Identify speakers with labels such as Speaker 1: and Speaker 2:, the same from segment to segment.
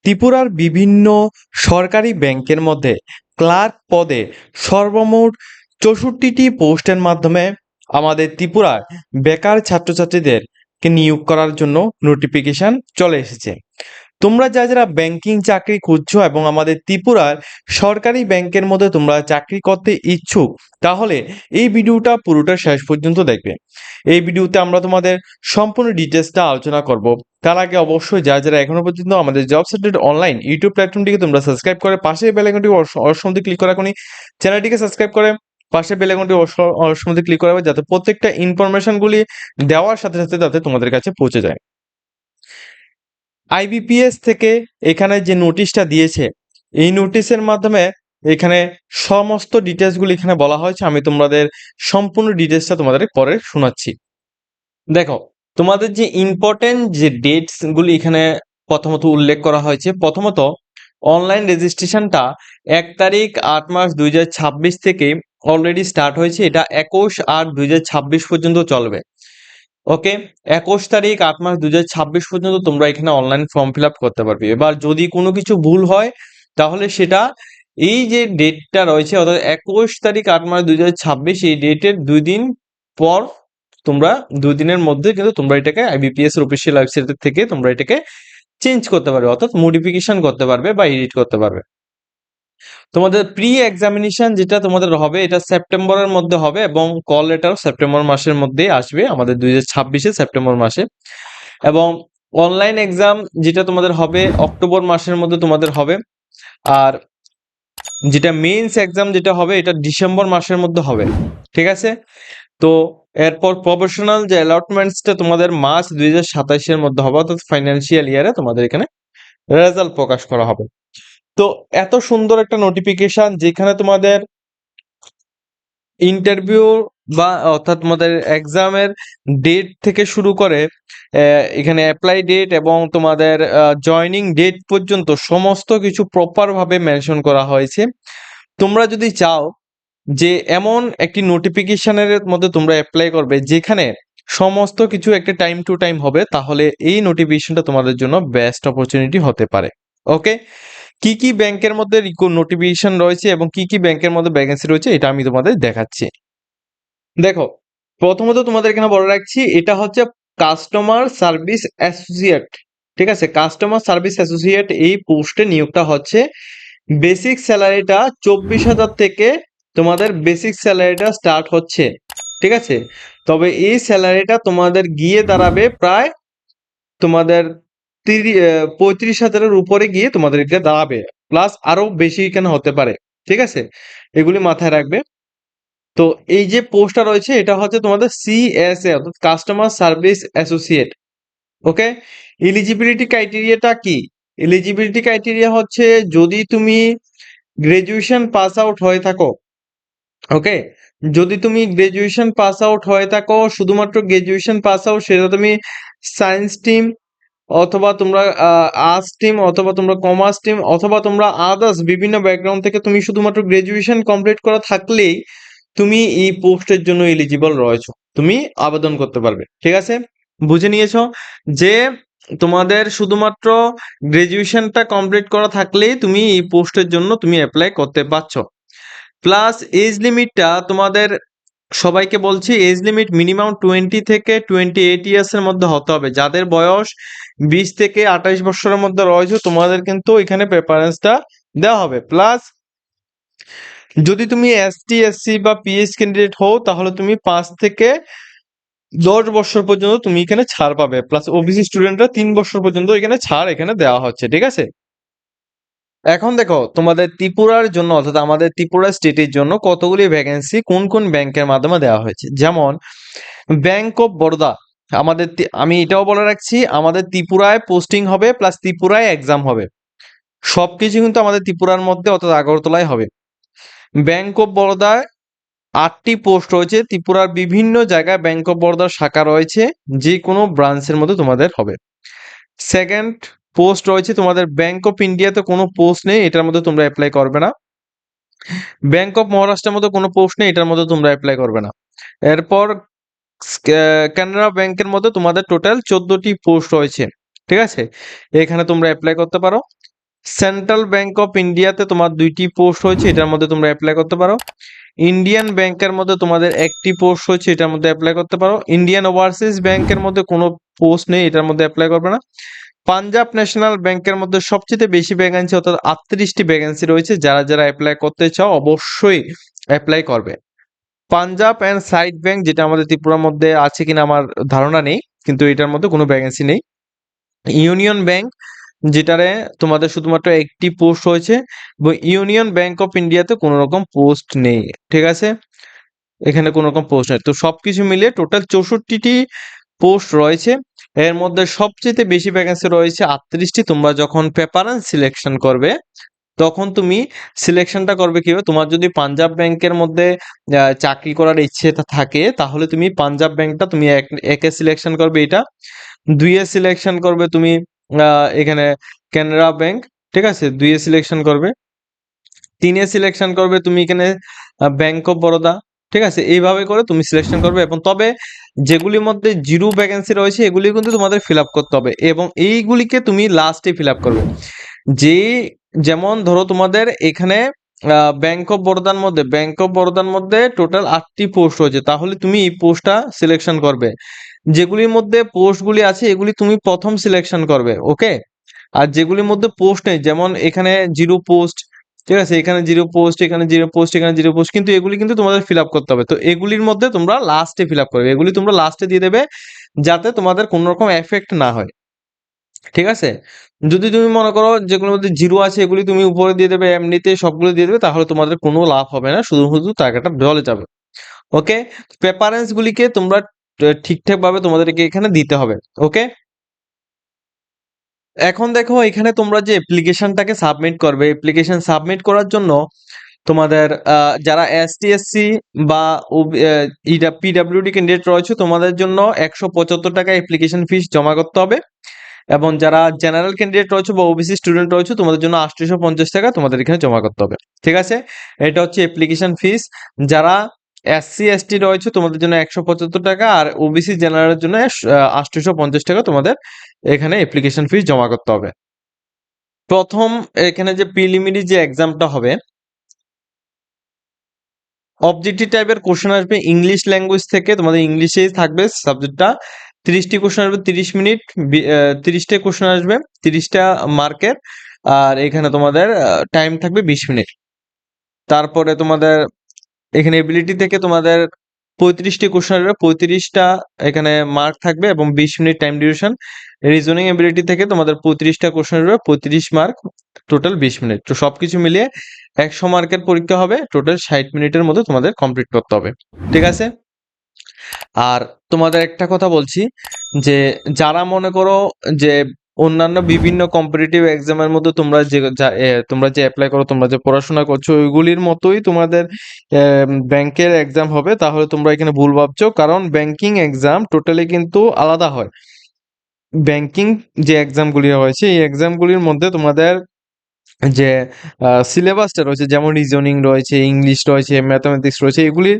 Speaker 1: ত্রিপুরার বিভিন্ন সরকারি ব্যাংকের মধ্যে ক্লার্ক পদে সর্বমোট ৬৪টি পোস্টের মাধ্যমে আমাদের ত্রিপুরার বেকার ছাত্রছাত্রীদেরকে নিয়োগ করার জন্য নোটিফিকেশন চলে এসেছে। তোমরা যারা ব্যাংকিং চাকরি খুঁজছো এবং আমাদের ত্রিপুরার সরকারি ব্যাংকের মধ্যে তোমরা চাকরি করতে ইচ্ছুক, তাহলে এই ভিডিওটা পুরোটা শেষ পর্যন্ত দেখবে। এই ভিডিওতে আমরা তোমাদের সম্পূর্ণ ডিটেলসটা আলোচনা করব। তার আগে অবশ্যই যারা এখনো পর্যন্ত আমাদের জব সেন্টার অনলাইন ইউটিউব প্ল্যাটফর্মটিকে তোমরা সাবস্ক্রাইব করে পাশে বেল আইকনটি অবশ্যই ক্লিক করে রাখুন, চ্যানেলটিকে সাবস্ক্রাইব করে পাশে বেল আইকনটি অবশ্যই ক্লিক করে রাখবে, যাতে প্রত্যেকটা ইনফরমেশনগুলি দেওয়ার সাথে সাথে যাতে তোমাদের কাছে পৌঁছে যায়। আইবিপিএস থেকে এখানে যে নোটিশটা দিয়েছে, এই নোটিশের মাধ্যমে এখানে সমস্ত ডিটেলসগুলি এখানে বলা হয়েছে। আমি তোমাদের সম্পূর্ণ ডিটেলসটা তোমাদের পরে শোনাচ্ছি। দেখো, তোমাদের যে ইম্পর্টেন্ট যে ডেটসগুলি এখানে প্রথমত উল্লেখ করা হয়েছে। প্রথমত অনলাইন রেজিস্ট্রেশনটা ১ তারিখ ৮ মাস ২০২৬ থেকে অলরেডি স্টার্ট হয়েছে। এটা ২১/৮/২০২৬ পর্যন্ত চলবে। ওকে, ২১ তারিখ ৮ মাস ২০২৬ পর্যন্ত তোমরা এখানে অনলাইন ফর্ম ফিল আপ করতে পারবে। এবার যদি কোনো কিছু ভুল হয় তাহলে সেটা এই যে ডেটটা রয়েছে অর্থাৎ ২১ তারিখ ৮ মাস ২০২৬ এই ডেটের ২ দিন পর তোমরা ২ দিনের মধ্যে কিন্তু তোমরা এটাকে আইবিপিএস এর অফিসিয়াল ওয়েবসাইট থেকে তোমরা এটাকে চেঞ্জ করতে পারবে, অর্থাৎ মডিফিকেশন করতে পারবে বা এডিট করতে পারবে। তোমাদের প্রি এক্সামিনেশন যেটা তোমাদের হবে এটা সেপ্টেম্বরের মধ্যে হবে এবং কল লেটার সেপ্টেম্বর মাসের মধ্যেই আসবে আমাদের ২০২৬ সেপ্টেম্বর মাসে। এবং অনলাইন এক্সাম যেটা তোমাদের হবে অক্টোবর মাসের মধ্যে তোমাদের হবে। আর যেটা মেইনস এক্সাম যেটা হবে এটা ডিসেম্বর মাসের মধ্যে হবে। ঠিক আছে, তো এরপর প্রফেশনাল যে অ্যালটমেন্টসটা তোমাদের মার্চ ২০২৭ এর মধ্যে হবে, অর্থাৎ ফাইন্যান্সিয়াল ইয়ারে তোমাদের এখানে রেজাল্ট প্রকাশ করা হবে। তো এত সুন্দর একটা নোটিফিকেশন যেখানে তোমাদের ইন্টারভিউ বা অর্থাৎ তোমাদের এক্সামের ডেট থেকে শুরু করে এখানে অ্যাপ্লাই ডেট এবং তোমাদের জয়নিং ডেট পর্যন্ত সমস্ত কিছু প্রপারভাবে মেনশন করা হয়েছে। তোমরা যদি চাও যে এমন একটি নোটিফিকেশনের মধ্যে তোমরা অ্যাপ্লাই করবে যেখানে সমস্ত কিছু একটা টাইম টু টাইম হবে, তাহলে এই নোটিফিকেশনটা তোমাদের জন্য বেস্ট অপরচুনিটি হতে পারে। ওকে, কি কি ব্যাংকের মধ্যে নোটিফিকেশন রয়েছে এবং কি কি ব্যাংকের মধ্যে ভ্যাকেন্সি রয়েছে এটা আমি তোমাদের দেখাচ্ছি। দেখো, প্রথমত তোমাদের এখানে বলে রাখছি এটা হচ্ছে কাস্টমার সার্ভিস অ্যাসোসিয়েট। ঠিক আছে, কাস্টমার সার্ভিস অ্যাসোসিয়েট এই পোস্টে নিয়োগটা হচ্ছে। বেসিক স্যালারিটা ২৪,০০০ থেকে তোমাদের বেসিক স্যালারিটা স্টার্ট হচ্ছে। ঠিক আছে, তবে এই স্যালারিটা তোমাদের গিয়ে দাঁড়াবে প্রায় তোমাদের ৩৫,০০০-এর উপরে গিয়ে তোমাদের এটা দাঁড়াবে, প্লাস আরো বেশি এখানে হতে পারে। ঠিক আছে, এগুলি মাথায় রাখবে। তো এই যে পোস্টটা রয়েছে এটা হচ্ছে তোমাদের সিএসএ অর্থাৎ কাস্টমার সার্ভিস অ্যাসোসিয়েট। ওকে, এলিজিবিলিটি ক্রাইটেরিয়াটা কি? এলিজিবিলিটি ক্রাইটেরিয়া হচ্ছে যদি তুমি গ্রাজুয়েশন পাস আউট হয়ে থাকো। ওকে, যদি তুমি গ্রাজুয়েশন পাস আউট হয়ে থাকো, শুধুমাত্র গ্রাজুয়েশন পাস আউট, সেটা তুমি সায়েন্স টিম অথবা তোমরা আর্টস টিম অথবা তোমরা কমার্স টিম অথবা তোমরা আদার্স বিভিন্ন ব্যাকগ্রাউন্ড থেকে তুমি শুধুমাত্র গ্রাজুয়েশন কমপ্লিট করা থাকলেই তুমি এই পোস্টের জন্য এলিজিবল রয়েছো, তুমি আবেদন করতে পারবে। ঠিক আছে, বুঝে নিয়েছো যে তোমাদের শুধুমাত্র গ্রাজুয়েশনটা কমপ্লিট করা থাকলেই তুমি এই পোস্টের জন্য তুমি অ্যাপ্লাই করতে পারছো। প্লাস এজ লিমিটটা তোমাদের সবাইকে বলছি, এজ লিমিট মিনিমাম 20 থেকে 28 ইয়ার্সের মধ্যে হতে হবে। যাদের বয়স 20 থেকে 28 বছরের মধ্যে রয়েছে তোমাদের কিন্তু এখানে প্রেফারেন্সটা দেওয়া হবে। প্লাস যদি তুমি এসটি এসসি বা পিএইচ ক্যান্ডিডেট হও তাহলে তুমি 5 থেকে 10 বছর পর্যন্ত তুমি এখানে ছাড় পাবে। প্লাস ওবিসি স্টুডেন্টরা 3 বছর পর্যন্ত এখানে ছাড় এখানে দেওয়া হচ্ছে। ঠিক আছে, এখন দেখো তোমাদের ত্রিপুরার জন্য অর্থাৎ আমাদের ত্রিপুরা স্টেটের জন্য কতগুলি ভ্যাকেন্সি কোন কোন ব্যাংকের মাধ্যমে দেওয়া হয়েছে। যেমন ব্যাংক অফ বরোদা, আমাদের আমি এটাও বলে রাখছি আমাদের ত্রিপুরায় পোস্টিং হবে প্লাস ত্রিপুরায় এক্সাম হবে। সবকিছু কিন্তু আমাদের ত্রিপুরার মধ্যে অর্থাৎ আগরতলায় হবে। ব্যাংক অফ বরোদায় 8টি পোস্ট রয়েছে। ত্রিপুরার বিভিন্ন জায়গায় ব্যাংক অফ বরোদার শাখা রয়েছে, যে কোনো ব্রাঞ্চের মধ্যে তোমাদের হবে। সেকেন্ড পোস্ট রয়েছে তোমাদের ব্যাংক অফ ইন্ডিয়াতে কোনো পোস্ট নেই, এটার মধ্যে তোমরা অ্যাপ্লাই করবে না। ব্যাংক অফ মহারাষ্ট্রের মধ্যে কোনো পোস্ট নেই, এটার মধ্যে তোমরা অ্যাপ্লাই করবে না। এরপর কানাড়া ব্যাংকের মধ্যে তোমাদের টোটাল 14টি পোস্ট রয়েছে। ঠিক আছে, এখানে তোমরা অ্যাপ্লাই করতে পারো। সেন্ট্রাল ব্যাংক অফ ইন্ডিয়াতে তোমার 2টি পোস্ট হয়েছে, এটার মধ্যে তোমরা অ্যাপ্লাই করতে পারো। ইন্ডিয়ান ব্যাংকের মধ্যে তোমাদের 1টি পোস্ট হয়েছে, এটার মধ্যে অ্যাপ্লাই করতে পারো। ইন্ডিয়ান ওভারসিজ ব্যাংকের মধ্যে কোনো পোস্ট নেই, এটার মধ্যে অ্যাপ্লাই করবে না। পাঞ্জাব ন্যাশনাল ব্যাংকের মধ্যে সবচেয়ে বেশি ভ্যাকেন্সি অর্থাৎ 38টি ভ্যাকেন্সি রয়েছে, যারা যারা অ্যাপ্লাই করতে চাও অবশ্যই অ্যাপ্লাই করবে। পাঞ্জাব অ্যান্ড সাইড ব্যাংক, যেটা আমাদের ত্রিপুরার মধ্যে আছে কিনা আমার ধারণা নেই, কিন্তু এটার মধ্যে কোনো ভ্যাকেন্সি নেই। ইউনিয়ন ব্যাংক, যেটারে তোমাদের শুধুমাত্র 1টি পোস্ট হয়েছে, এবং ইউনিয়ন ব্যাংক অফ ইন্ডিয়াতে কোনো রকম পোস্ট নেই, ঠিক আছে, এখানে কোনো রকম পোস্ট নেই। তো সবকিছু মিলিয়ে টোটাল 64টি পোস্ট রয়েছে। এর মধ্যে সবচেয়ে বেশি ভ্যাকেন্সি রয়েছে 38টি। তোমরা যখন পেপারেন্স সিলেকশন করবে তখন তুমি সিলেকশনটা করবে কিভাবে? তোমার যদি পাঞ্জাব ব্যাংকের মধ্যে চাকরি করার ইচ্ছে থাকে, তাহলে তুমি পাঞ্জাব ব্যাংকটা তুমি একে সিলেকশন করবে, এটা 2 সিলেকশন করবে তুমি এখানে কানাড়া ব্যাংক, ঠিক আছে, 2 সিলেকশন করবে। 3 সিলেকশন করবে তুমি এখানে ব্যাংক অফ বরোদা, ঠিক আছে, এইভাবে করে তুমি সিলেকশন করবে। এবং তবে যেগুলির মধ্যে জিরো ভ্যাকেন্সি রয়েছে এগুলি কিন্তু তোমাদের ফিল আপ করতে হবে, এবং এইগুলিকে তুমি লাস্টে ফিল আপ করবে। যে যেমন ধরো তোমাদের এখানে ব্যাংক অফ বরোদার মধ্যে টোটাল 8টি পোস্ট রয়েছে, তাহলে তুমি এই পোস্টটা সিলেকশন করবে। যেগুলির মধ্যে পোস্টগুলি আছে এগুলি তুমি প্রথম সিলেকশন করবে, ওকে। আর যেগুলির মধ্যে পোস্ট নেই, যেমন এখানে জিরো পোস্ট, ঠিক আছে, এখানে জিরো পোস্ট, এখানে জিরো পোস্ট, এখানে জিরো পোস্ট, কিন্তু এগুলি কিন্তু তোমাদের ফিল আপ করতে হবে। তো এগুলির মধ্যে তোমরা লাস্টে ফিল আপ করবে, এগুলি তোমরা লাস্টে দিয়ে দেবে, যাতে তোমাদের কোনো রকম এফেক্ট না হয়, ঠিক আছে। যদি তুমি মনে করো যেগুলোর মধ্যে জিরো আছে এগুলি তুমি উপরে দিয়ে দেবে, এমনিতে সবগুলো দিয়ে দেবে, তাহলে তোমাদের কোনো লাভ হবে না, শুধু শুধু টাকাটা জলে যাবে, ওকে। প্রেফারেন্স গুলিকে তোমরা ঠিকঠাক ভাবে তোমাদেরকে এখানে দিতে হবে, ওকে। এখন দেখো এখানে তোমরা যে অ্যাপ্লিকেশনটাকে সাবমিট করবে, অ্যাপ্লিকেশন সাবমিট করার জন্য তোমাদের যারা ST SC বা পিডাব্লিউডি ক্যান্ডিডেট রয়েছে তোমাদের জন্য 175 টাকা অ্যাপ্লিকেশন ফিস জমা করতে হবে। এবং যারা জেনারেল ক্যান্ডিডেট রয়েছে বা ওবিসি স্টুডেন্ট রয়েছে তোমাদের জন্য 850 টাকা তোমাদের এখানে জমা করতে হবে, ঠিক আছে। এটা হচ্ছে অ্যাপ্লিকেশন ফিস। যারা SC ST রয়েছে তোমাদের জন্য 175 টাকা, আর ওবিসি জেনারেলের জন্য 850 টাকা তোমাদের এখানে অ্যাপ্লিকেশন ফিস জমা করতে হবে। প্রথম এখানে যে প্রিলিমিনারি যে এক্সামটা হবে, অবজেক্টিভ টাইপের কোশ্চেন আসবে ইংলিশ ল্যাঙ্গুয়েজ থেকে, তোমাদের ইংলিশেই থাকবে সাবজেক্টটা। 30টি কোশ্চেন আসবে, 30 মিনিট, 30টা কোশ্চেন আসবে, 30টা মার্কের, আর এখানে তোমাদের টাইম থাকবে 20 মিনিট। তারপরে তোমাদের এখানে এবিলিটি থেকে তোমাদের 35টি কোশ্চেন আসবে, 35টা এখানে মার্ক থাকবে এবং 20 minute time duration. Reasoning ability থেকে তোমাদের 35টা কোশ্চেন আসবে, 35 মার্ক, টোটাল 20 মিনিট। তো সবকিছু মিলিয়ে 100 মার্কের পরীক্ষা হবে, টোটাল 60 মিনিটের মধ্যে তোমাদের কমপ্লিট করতে হবে, ঠিক আছে। আর তোমাদের একটা কথা বলছি, যে যারা মনে করো যে অন্যান্য বিভিন্ন কম্পিটিটিভ এক্সামের মধ্যে তোমরা তোমরা যে অ্যাপ্লাই করো, তোমরা যে পড়াশোনা করছো ওইগুলির মতোই তোমাদের ব্যাংকের এক্সাম হবে, তাহলে তোমরা এখানে ভুল ভাবছো, কারণ ব্যাংকিং এক্সাম টোটালি কিন্তু আলাদা হয়। ব্যাংকিং যে এক্সামগুলি রয়েছে এই এক্সামগুলির মধ্যে তোমাদের যে সিলেবাসটা রয়েছে, যেমন রিজনিং রয়েছে, ইংলিশ রয়েছে, ম্যাথামেটিক্স রয়েছে, এগুলি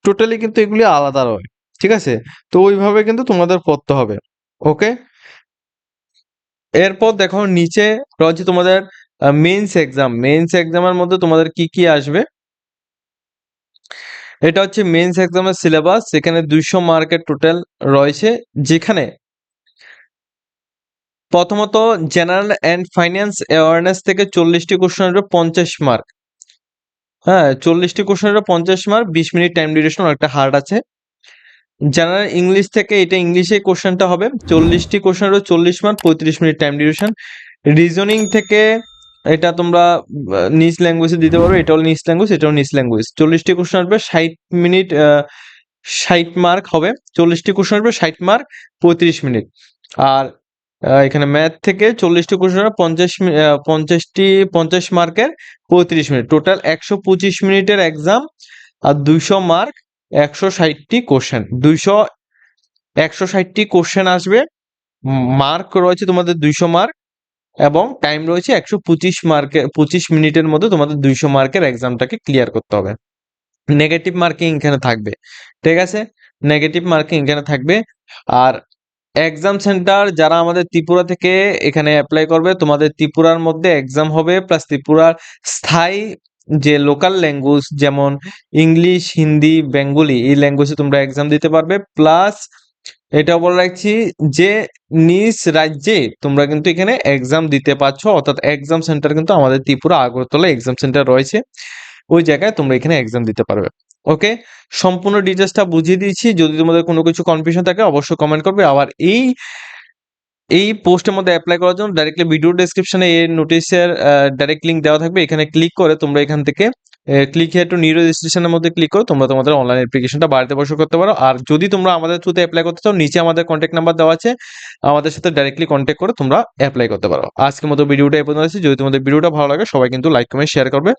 Speaker 1: টোটালি কিন্তু এগুলি আলাদা রয়, ঠিক আছে। তো ওইভাবে কিন্তু তোমাদের পড়তে হবে, ওকে। এরপর দেখো নিচে রয়েছে তোমাদের মেন্স এক্সামের মধ্যে তোমাদের কি কি আসবে। এটা হচ্ছে মেন্স এক্সামের সিলেবাস, এখানে 200 মার্কের টোটাল রয়েছে, যেখানে প্রথমত জেনারেল অ্যান্ড ফাইন্যান্স অ্যাওয়ারনেস থেকে 40টি কোশ্চেন আসবে, 50 মার্ক। হ্যাঁ, 40টি কোশ্চেন আসবে, 50 মার্ক, 20 মিনিট টাইম ডিউরেশন, একটা হার্ড আছে। জেনারেল ইংলিশ থেকে, এটা ইংলিশে কোশ্চেনটা হবে, 40টি কোশ্চেন আসবে, 40 mark, 35 minute time duration. Reasoning থেকে এটা তোমরা নিজ ল্যাঙ্গুয়েজে দিতে পারো, এটাও নিজ ল্যাঙ্গুয়েজ, এটাও নিজ ল্যাঙ্গুয়েজ। 40টি কোশ্চেন আসবে, 60 মিনিট, 60 মার্ক হবে। 40টি কোশ্চেন আসবে, 60 মার্ক, 35 মিনিট। আর এখানে ম্যাথ থেকে 40টি কোশ্চেন, 50 মার্কের, 35 মিনিট, টোটাল 125 মিনিটের এক্সাম। আর 200 মার্ক, 160টি কোশ্চেন, 160টি কোশ্চেন আসবে, মার্ক রয়েছে তোমাদের 200 মার্ক, এবং টাইম রয়েছে 125 মার্কের, 25 মিনিটের মধ্যে তোমাদের 200 মার্কের এক্সামটাকে ক্লিয়ার করতে হবে। নেগেটিভ মার্কিং এখানে থাকবে, ঠিক আছে, নেগেটিভ মার্কিং এখানে থাকবে। আর এক্সাম সেন্টার যারা আমাদের ত্রিপুরা থেকে এখানে অ্যাপ্লাই করবে, তোমাদের ত্রিপুরার মধ্যে এক্সাম হবে, প্লাস ত্রিপুরার স্থায়ী যে লোকাল ল্যাঙ্গুয়েজ যেমন ইংলিশ, হিন্দি, বেঙ্গলি, এই ল্যাঙ্গুয়েজে তোমরা এক্সাম দিতে পারবে। প্লাস এটাও বলে রাখছি যে নিজ রাজ্যে তোমরা কিন্তু এখানে এক্সাম দিতে পারছো, অর্থাৎ এক্সাম সেন্টার কিন্তু আমাদের ত্রিপুরা আগরতলা এক্সাম সেন্টার রয়েছে, ওই জায়গায় তোমরা এখানে এক্সাম দিতে পারবে। ওকে, সম্পূর্ণ ডিটেলসটা বুঝিয়ে দিয়েছি। যদি তোমাদের কোনো কিছু কনফিউশন থাকে অবশ্যই কমেন্ট করবে। আবার এই পোস্টের মধ্যে অ্যাপ্লাই করার জন্য ডাইরেক্টলি ভিডিও ডেসক্রিপশনে এই নোটিশের ডাইরেক্ট লিঙ্ক দেওয়া থাকবে, এখানে ক্লিক করে তোমরা এখান থেকে ক্লিক হিয়ার টু নিউ রেজিস্ট্রেশনের মধ্যে ক্লিক করে তোমরা তোমাদের অনলাইন অ্যাপ্লিকেশনটা বাড়িতে বসে করতে পারো। আর যদি তোমরা আমাদের থ্রুতে অ্যাপ্লাই করতে চাও, নিচে আমাদের কন্ট্যাক্ট নাম্বার দেওয়া আছে, আমাদের সাথে ডাইরেক্টলি কন্ট্যাক্ট করে তোমরা অ্যাপ্লাই করতে পারো। আজকের মতো ভিডিওটা এই পর্যন্ত আছে। যদি তোমাদের ভিডিওটা ভালো লাগে সবাই কিন্তু লাইক কমেন্ট শেয়ার করবে।